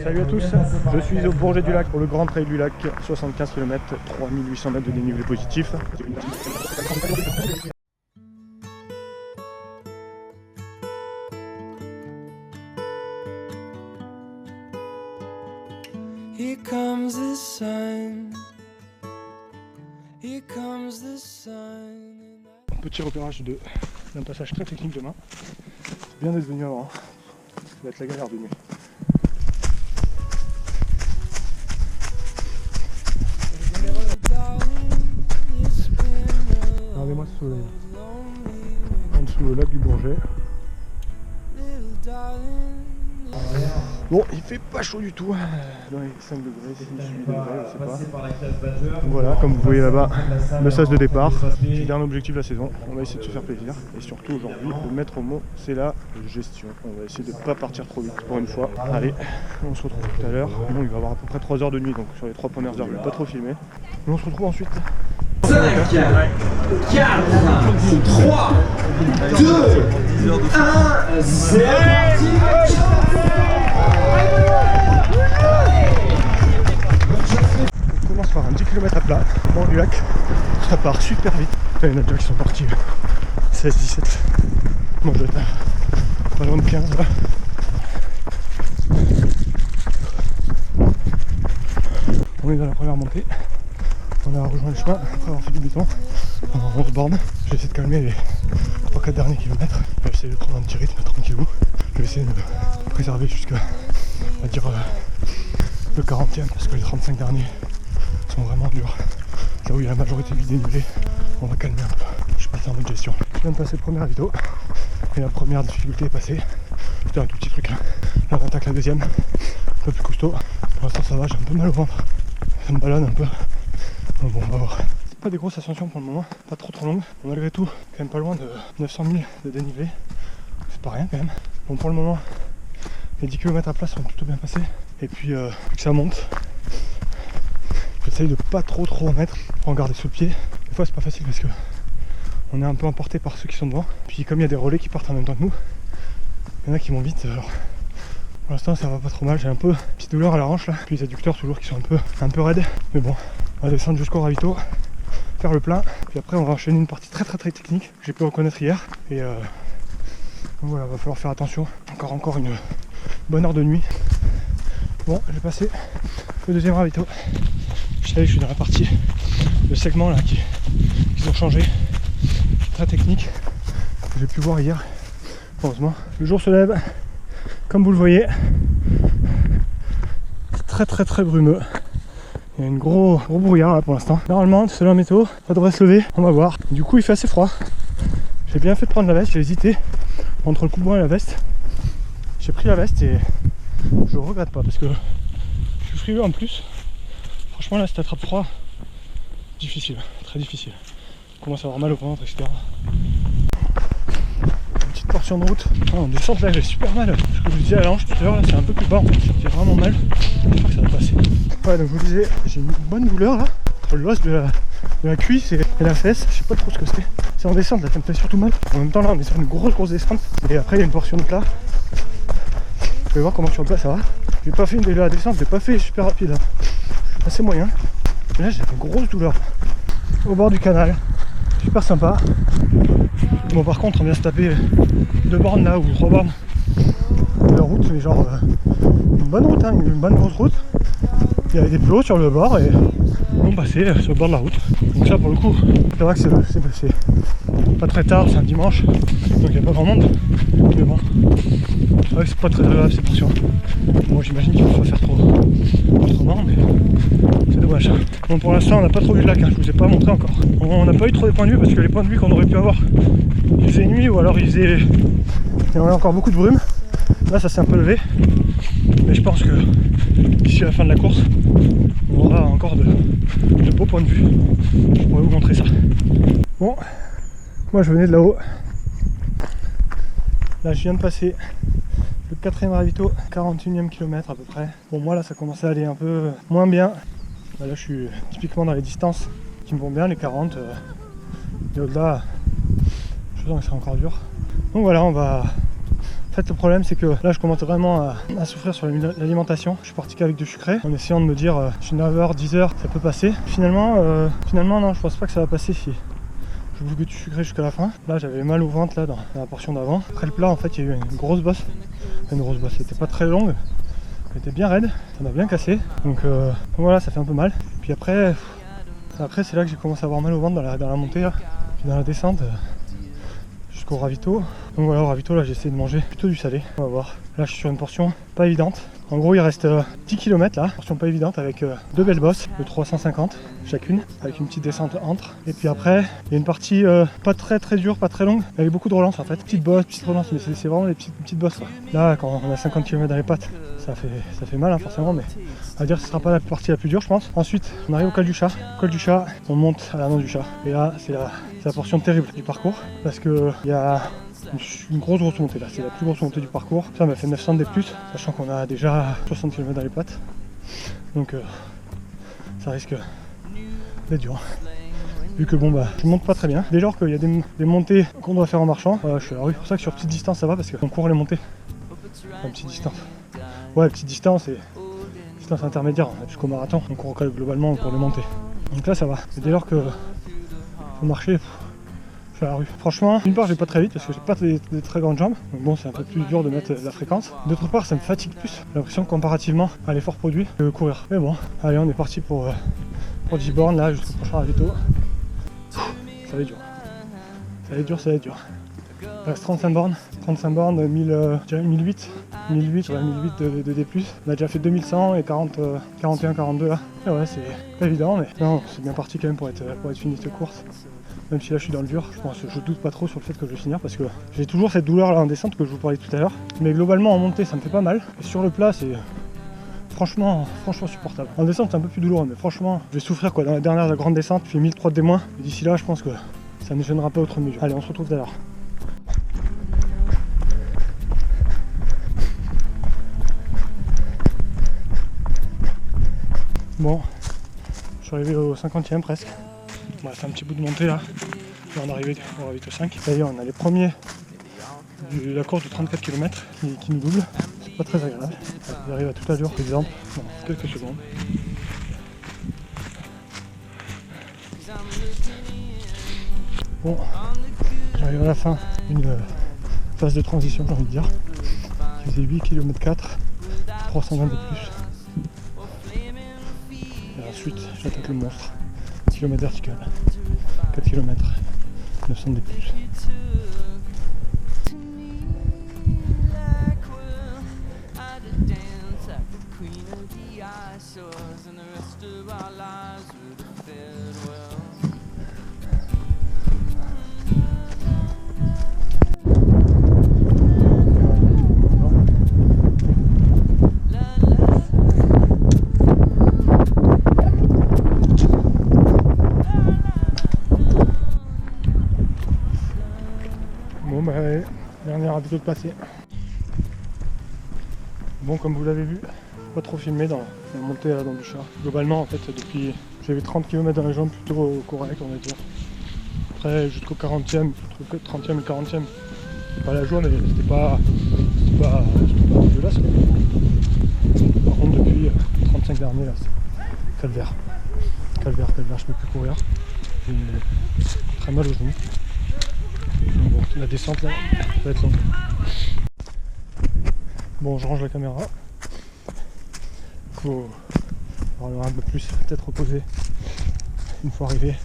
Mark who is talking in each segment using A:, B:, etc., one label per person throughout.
A: Salut à tous, je suis au Bourget du Lac pour le Grand Trail du Lac, 75 km, 3800 mètres de dénivelé positif.
B: Here comes the sun. Here comes the sun.
A: Petit repérage d'un passage très technique demain. C'est bien d'être venu avant, ça va être la galère de nuit. Regardez-moi ce soleil en dessous le lac du Bourget. Bon, il fait pas chaud du tout, dans les 5 degrés, 6, 8 degrés, je sais pas. Voilà, comme vous voyez là-bas, le sas de départ. C'est le dernier objectif de la saison. On va essayer de se faire plaisir. Et surtout aujourd'hui, le maître mot, c'est la gestion. On va essayer de ne pas partir trop vite pour une fois. Allez, on se retrouve tout à l'heure. Bon, il va y avoir à peu près 3 heures de nuit, donc sur les 3 premières heures, je ne vais pas trop filmer. Mais on se retrouve ensuite.
C: 5, 4, 3, 2, 1, c'est parti.
A: On commence par un 10 km à plat, au bord du lac. Ça part super vite. Il y en a déjà qui sont partis 16, 17. Moi je vais être pas loin de 15 là. On est dans la première montée. On a rejoint le chemin après avoir fait du béton. On se borne. Je vais essayer de calmer les 3-4 derniers kilomètres. Je vais essayer de prendre un petit rythme tranquillou. Je vais essayer de me préserver jusqu'à, on va dire, le 40e parce que les 35 derniers sont vraiment durs. Là où il y a la majorité du dénivelé, on va calmer un peu. Je suis passé en mode gestion. Je viens de passer le premier ravito et la première difficulté est passée. C'était un tout petit truc là. Là on attaque la deuxième, un peu plus costaud. Pour l'instant ça va, j'ai un peu mal au ventre. Ça me ballonne un peu. Donc bon, on va voir. C'est pas des grosses ascensions pour le moment, pas trop longues. Malgré tout, quand même pas loin de 900 000 de dénivelé. C'est pas rien quand même. Bon pour le moment, les 10 km à plat sont plutôt bien passés. Et puis vu que ça monte, j'essaye de pas trop en mettre pour en garder sous le pied. Des fois c'est pas facile parce que on est un peu emporté par ceux qui sont devant. Puis comme il y a des relais qui partent en même temps que nous, il y en a qui vont vite. Alors pour l'instant ça va pas trop mal, j'ai un peu petite douleur à la hanche là. Puis les adducteurs toujours qui sont un peu raides. Mais bon, on va descendre jusqu'au ravito, faire le plein. Puis après on va enchaîner une partie très technique que j'ai pu reconnaître hier. Et donc voilà, va falloir faire attention. Encore une bonne heure de nuit. Bon, j'ai passé le deuxième ravito. Je sais, je suis dans la partie, le segment là qu'ils ont changé. Très technique. Que j'ai pu voir hier. Heureusement. Le jour se lève. Comme vous le voyez. Très brumeux. Il y a un gros brouillard là pour l'instant. Normalement, selon la météo, ça devrait se lever. On va voir. Du coup, il fait assez froid. J'ai bien fait de prendre la veste. J'ai hésité entre le coupe-vent et la veste. J'ai pris la veste et je regrette pas parce que je suis frileux en plus. Franchement, là, cette attrape froid, difficile, très difficile. Je commence à avoir mal au ventre, etc. Une petite portion de route. Ah, en descente, là, j'ai super mal. Ce que je vous disais à la hanche tout à l'heure, là, c'est un peu plus bas en fait. J'ai vraiment mal. Je crois que ça va passer. Ouais, donc je vous disais, j'ai une bonne douleur là, entre l'os de la cuisse et la fesse. Je sais pas trop ce que c'est. C'est en descente, là, ça me fait surtout mal. En même temps, là, on est sur une grosse descente. Et après, il y a une portion de plat. Vous pouvez voir comment sur le plat ça va. J'ai pas fait la descente, j'ai pas fait super rapide. Hein. Je suis assez moyen. Et là, j'ai une grosse douleur. Au bord du canal. Super sympa. Bon, par contre, on vient se taper 2 bornes là, ou 3 bornes de route, mais genre une bonne route, hein, une bonne grosse route. Il y avait des plots sur le bord et on passait sur le bord de la route. Donc ça pour le coup, c'est vrai que c'est pas très tard, c'est un dimanche, donc il n'y a pas grand monde. Mais bon, c'est vrai que c'est pas très agréable ces portions. Bon, j'imagine qu'il faut pas faire trop autrement, mais c'est dommage. Bon, pour l'instant on n'a pas trop vu le lac, hein, je vous ai pas montré encore. On n'a pas eu trop de points de vue parce que les points de vue qu'on aurait pu avoir, il faisait nuit ou alors il y en a encore beaucoup de brume. Là ça s'est un peu levé, mais je pense que d'ici la fin de la course, on aura encore de beaux points de vue. Je pourrais vous montrer ça. Bon, moi je venais de là-haut. Là je viens de passer le 4e ravito, 41e kilomètre à peu près. Bon, moi là ça commence à aller un peu moins bien. Là je suis typiquement dans les distances qui me vont bien, les 40. Et au-delà, je sens que c'est encore dur. Donc voilà, on va fait, le problème, c'est que là, je commence vraiment à souffrir sur l'alimentation. Je suis parti qu'avec du sucré, en essayant de me dire, je suis 9h, 10h, ça peut passer. Finalement, non, je pense pas que ça va passer si je bouffe que du sucré jusqu'à la fin. Là, j'avais mal au ventre, là, dans la portion d'avant. Après le plat, en fait, il y a eu une grosse bosse. Une grosse bosse, c'était pas très longue. Elle était bien raide, ça m'a bien cassé. Donc voilà, ça fait un peu mal. Puis après c'est là que j'ai commencé à avoir mal au ventre dans la montée, là. Puis dans la descente. Jusqu'au ravito. Donc voilà, au ravito là j'ai essayé de manger plutôt du salé, on va voir. Là je suis sur une portion pas évidente. En gros il reste 10 km là, portion pas évidente avec deux belles bosses de 350 chacune, avec une petite descente entre. Et puis après il y a une partie pas très dure, pas très longue, avec beaucoup de relance en fait. Petite bosse, petite relance, mais c'est vraiment des petites bosses quoi. Là quand on a 50 km dans les pattes, ça fait mal hein, forcément, mais on va dire que ce sera pas la partie la plus dure je pense. Ensuite on arrive au col du chat. Col du chat, on monte à l'avant du chat. Et là c'est la portion terrible du parcours parce que il y a une grosse montée là, c'est la plus grosse montée du parcours. Ça m'a fait 900 des plus, sachant qu'on a déjà 60 km dans les pattes. Donc ça risque d'être dur. Vu que bon bah je monte pas très bien. Dès lors qu'il y a des montées qu'on doit faire en marchant, je suis à la rue. C'est pour ça que sur petite distance ça va parce qu'on court les montées. Enfin, petite distance. Ouais, petite distance et distance intermédiaire, jusqu'au marathon. On court globalement pour les montées. Donc là ça va. Et dès lors que faut marcher, je suis à la rue. Franchement, d'une part, je vais pas très vite parce que j'ai pas des très grandes jambes. Donc bon, c'est un peu plus dur de mettre de la fréquence. D'autre part, ça me fatigue plus. J'ai l'impression comparativement à l'effort produit que courir. Mais bon, allez, on est parti pour 10 bornes là jusqu'au prochain ravito. Ça va être dur. Ça va être dur. Il reste 35 bornes. 1000, je dirais 1008. 1008 de D+. On a déjà fait 2100 et 41, 42 là. Et ouais, c'est pas évident, mais non, c'est bien parti quand même pour être fini cette course. Même si là je suis dans le dur, je doute pas trop sur le fait que je vais finir parce que j'ai toujours cette douleur là en descente que je vous parlais tout à l'heure. Mais globalement en montée ça me fait pas mal. Et sur le plat c'est franchement supportable. En descente c'est un peu plus douloureux mais franchement je vais souffrir quoi. Dans la dernière grande descente, je fais 1003 de moins. Et d'ici là je pense que ça ne gênera pas autre mesure. Allez, on se retrouve tout à l'heure. Bon, je suis arrivé au 50e presque. On va faire un petit bout de montée là. Et on est arrivé au ravito 5. Ça y est, on a les premiers de la course de 34 km qui nous double. C'est pas très agréable. Ils arrivent à toute allure, par exemple, dans quelques secondes. Bon, j'arrive à la fin d'une phase de transition, j'ai envie de dire. Qui faisait 8 km 4, 320 de plus. Et ensuite, j'attaque le monstre. Kilomètre vertical, 4 km, 900 des plus. Bon bah allez, dernière ravito de passé. Bon, comme vous l'avez vu, pas trop filmé dans la montée là dans le chat. Globalement en fait depuis j'avais 30 km dans les jambes plutôt correct on va dire. Après jusqu'au 40e, entre le 30e et le 40e, c'était pas la joie mais c'était pas dégueulasse. Par contre depuis 35 derniers là c'est calvaire, je peux plus courir. J'ai très mal aux genoux. Donc bon, la descente là va être longue. Bon, je range la caméra. Faut voir un peu plus, peut-être reposer une fois arrivé.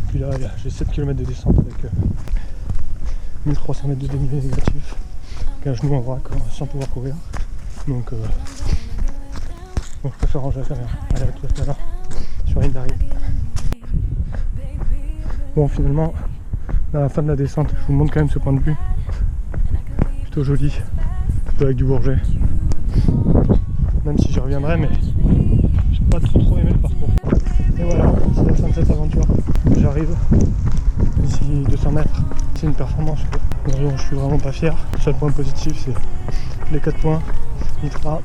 A: Puis là, j'ai 7 km de descente avec 1300 mètres de dénivelé négatif. Avec un genou en vrac sans pouvoir courir. Donc, bon, je préfère ranger la caméra. Allez, à tout à l'heure sur la ligne d'arrivée. Bon, finalement, à la fin de la descente, je vous montre quand même ce point de vue. Plutôt joli, plutôt avec du Bourget. Même si j'y reviendrai, mais j'ai pas trop aimé le parcours. Et voilà, c'est la fin de cette aventure. J'arrive d'ici 200 mètres. C'est une performance dont je suis vraiment pas fier. Le seul point positif, c'est les 4 points Nitra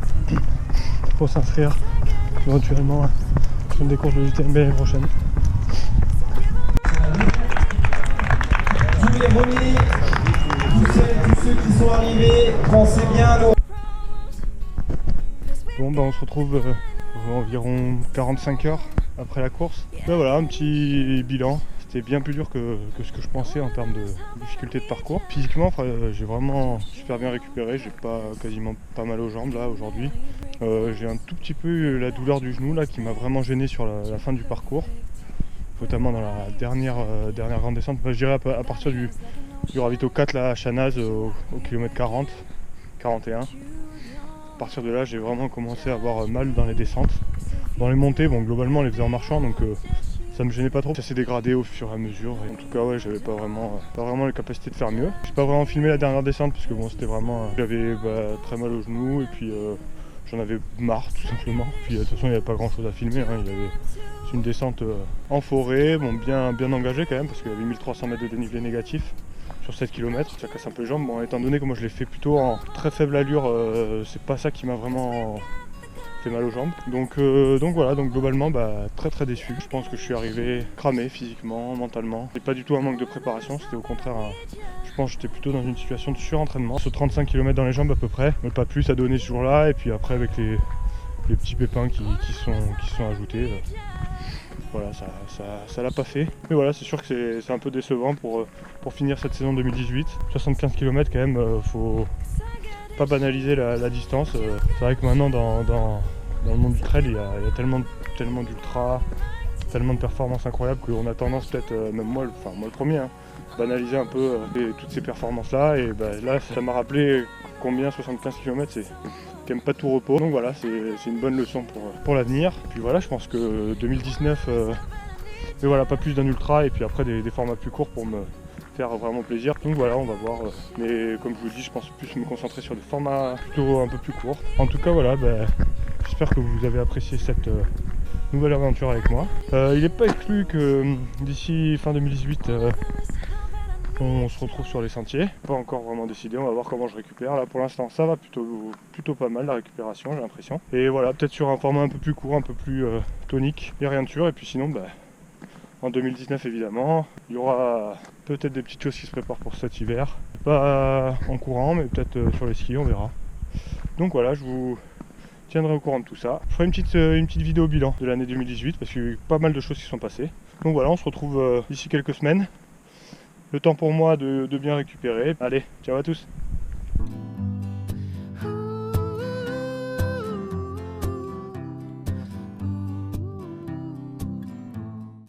A: pour s'inscrire éventuellement sur une des courses de l'UTMB l'année prochaine.
C: Tous les premiers, tous celles, tous ceux ceux qui sont arrivés, pensez bien à l'eau.
A: Bon bah on se retrouve environ 45 heures après la course. Là voilà, un petit bilan. C'était bien plus dur que ce que je pensais en termes de difficulté de parcours. Physiquement, j'ai vraiment super bien récupéré. J'ai quasiment pas mal aux jambes là aujourd'hui. J'ai un tout petit peu eu la douleur du genou là qui m'a vraiment gêné sur la fin du parcours, notamment dans la dernière grande descente. Enfin, je dirais à partir du ravito 4 là, à Chanaz au kilomètre 40, 41. À partir de là, j'ai vraiment commencé à avoir mal dans les descentes. Dans les montées, bon, globalement, on les faisait en marchant, donc ça me gênait pas trop. Ça s'est dégradé au fur et à mesure. Et en tout cas, ouais, j'avais pas vraiment les capacités de faire mieux. J'ai pas vraiment filmé la dernière descente parce que bon, c'était vraiment, j'avais très mal au genou et puis j'en avais marre tout simplement. Puis de toute façon, il n'y avait pas grand chose à filmer. Hein. C'est une descente en forêt, bon, bien engagée quand même parce qu'il y avait 1300 mètres de dénivelé négatif. Sur 7 km, ça casse un peu les jambes. Bon, étant donné que moi je l'ai fait plutôt en très faible allure, c'est pas ça qui m'a vraiment fait mal aux jambes. Donc voilà, donc globalement très déçu. Je pense que je suis arrivé cramé physiquement, mentalement. C'est pas du tout un manque de préparation, c'était au contraire je pense que j'étais plutôt dans une situation de surentraînement. Sur 35 km dans les jambes à peu près, mais pas plus à donner ce jour-là. Et puis après avec les petits pépins qui sont ajoutés. Voilà, ça l'a pas fait. Mais voilà, c'est sûr que c'est un peu décevant pour finir cette saison 2018. 75 km quand même, faut pas banaliser la distance. C'est vrai que maintenant dans le monde du trail, il y a tellement d'ultra, tellement de performances incroyables qu'on a tendance peut-être, même moi le premier, banaliser un peu toutes ces performances là. Et là ça m'a rappelé combien 75 km c'est quand même pas tout repos. Donc voilà, c'est une bonne leçon pour l'avenir. Puis voilà, je pense que 2019, mais voilà, pas plus d'un ultra et puis après des formats plus courts pour me faire vraiment plaisir. Donc voilà, on va voir. Mais comme je vous le dis, je pense plus me concentrer sur des formats plutôt un peu plus courts. En tout cas voilà, j'espère que vous avez apprécié cette nouvelle aventure avec moi. Il n'est pas exclu que d'ici fin 2018 on se retrouve sur les sentiers. Pas encore vraiment décidé, on va voir comment je récupère. Là pour l'instant ça va plutôt pas mal la récupération, j'ai l'impression. Et voilà, peut-être sur un format un peu plus court, un peu plus tonique. Il n'y a rien de sûr. Et puis sinon en 2019 évidemment, il y aura peut-être des petites choses qui se préparent pour cet hiver. Pas en courant mais peut-être sur les skis, on verra. Donc voilà, je vous tiendrai au courant de tout ça. Je ferai une petite vidéo bilan de l'année 2018 parce qu'il y a eu pas mal de choses qui sont passées. Donc voilà, on se retrouve d'ici quelques semaines. Le temps pour moi de bien récupérer. Allez, ciao à tous!